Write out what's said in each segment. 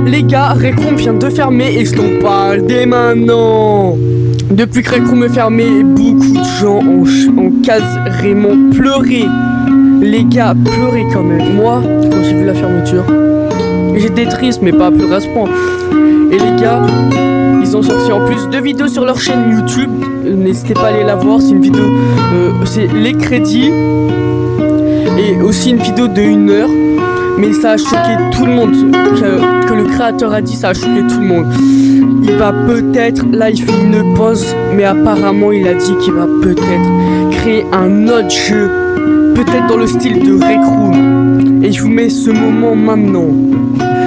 Les gars, Rec Room vient de fermer et je t'en parle dès maintenant. Depuis que Rec Room est fermé, beaucoup de gens ont carrément pleuré. Les gars, pleuré quand même. Moi, quand j'ai vu la fermeture, j'étais triste mais pas à pleurer à ce point. Et les gars, ils ont sorti en plus 2 vidéos sur leur chaîne YouTube. N'hésitez pas à aller la voir, c'est une vidéo, c'est les crédits. Et aussi une vidéo de 1 heure. Mais ça a choqué tout le monde. Que le créateur a dit, ça a choqué tout le monde. Il va peut-être, là il fait une pause, mais apparemment il a dit qu'il va peut-être créer un autre jeu. Peut-être dans le style de Rec Room. Et je vous mets ce moment maintenant.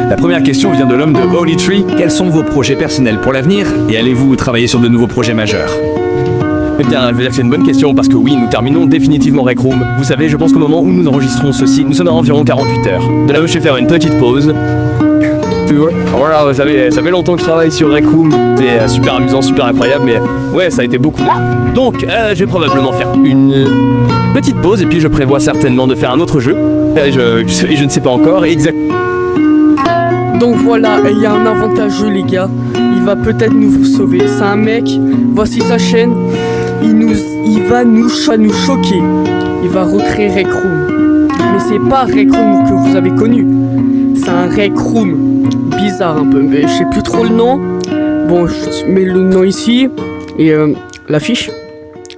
La première question vient de l'homme de Holy Tree. Quels sont vos projets personnels pour l'avenir et allez-vous travailler sur de nouveaux projets majeurs? Eh bien, je veux dire que c'est une bonne question parce que oui, nous terminons définitivement Rec Room. Vous savez, je pense qu'au moment où nous enregistrons ceci, nous sommes à environ 48 heures. De là où je vais faire une petite pause. Voilà, vous savez, ça fait longtemps que je travaille sur Rec Room. C'est super amusant, super incroyable, mais ouais, ça a été beaucoup. Donc, je vais probablement faire une petite pause et puis je prévois certainement de faire un autre jeu. Je ne sais pas encore exactement. Donc voilà, il y a un avantageux les gars. Il va peut-être nous sauver. C'est un mec, voici sa chaîne. Il va nous choquer. Il va recréer Rec Room. Mais c'est pas Rec Room que vous avez connu. C'est un Rec Room bizarre un peu, mais je sais plus trop le nom. Bon, je mets le nom ici et l'affiche.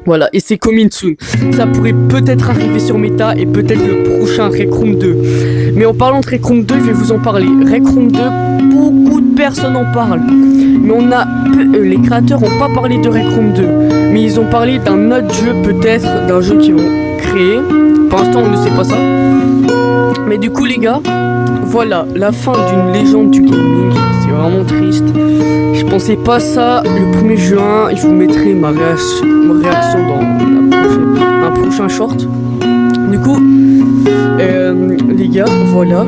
Voilà, et c'est coming soon. Ça pourrait peut-être arriver sur Meta et peut-être le prochain Rec Room 2. Mais en parlant de Rec Room 2, je vais vous en parler. Rec Room 2, beaucoup de personnes en parlent. Mais les créateurs n'ont pas parlé de Rec Room 2. Mais ils ont parlé d'un autre jeu, peut-être, d'un jeu qu'ils vont créer. Pour l'instant, on ne sait pas ça. Mais du coup, les gars, voilà, la fin d'une légende du gaming. C'est vraiment triste. Je pensais pas ça le 1er juin. Je vous mettrai ma réaction dans un prochain short. Du coup, les gars, voilà.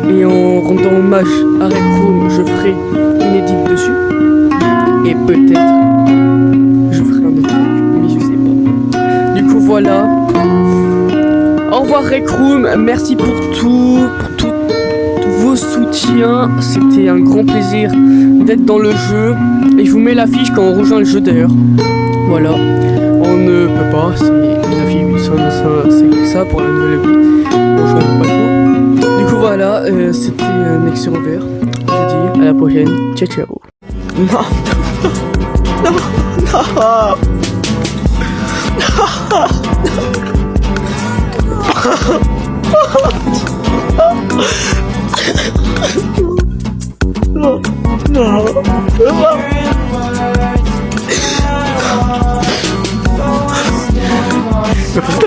Et en rendant hommage à Rec Room, je ferai une édite dessus. Et peut-être, je ferai un autre truc, mais je sais pas. Du coup, voilà. Au revoir Rec Room. Merci pour tout vos soutiens. C'était un grand plaisir d'être dans le jeu. Et je vous mets l'affiche quand on rejoint le jeu d'ailleurs. Voilà. On ne peut pas, c'est une affiche, c'est ça pour la nouvelle update. Bonjour, pas trop. Du coup voilà, c'était Next Rover. Je vous dis à la prochaine. Ciao ciao. Non. Non. Non. Non. Non.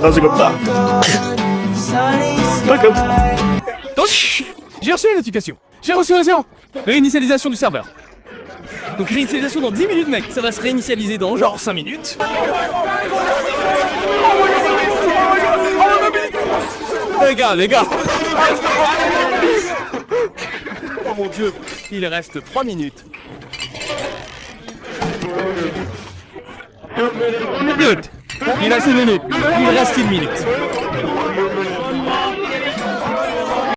C'est comme ça. Pas comme ça. Donc, j'ai reçu la notification. J'ai reçu la réinitialisation du serveur. Donc réinitialisation dans 10 minutes mec. Ça va se réinitialiser dans genre 5 minutes. Les gars. Oh mon dieu. Il reste 3 minutes. 1 minute. Il reste 1 minute. Il reste 1 minute.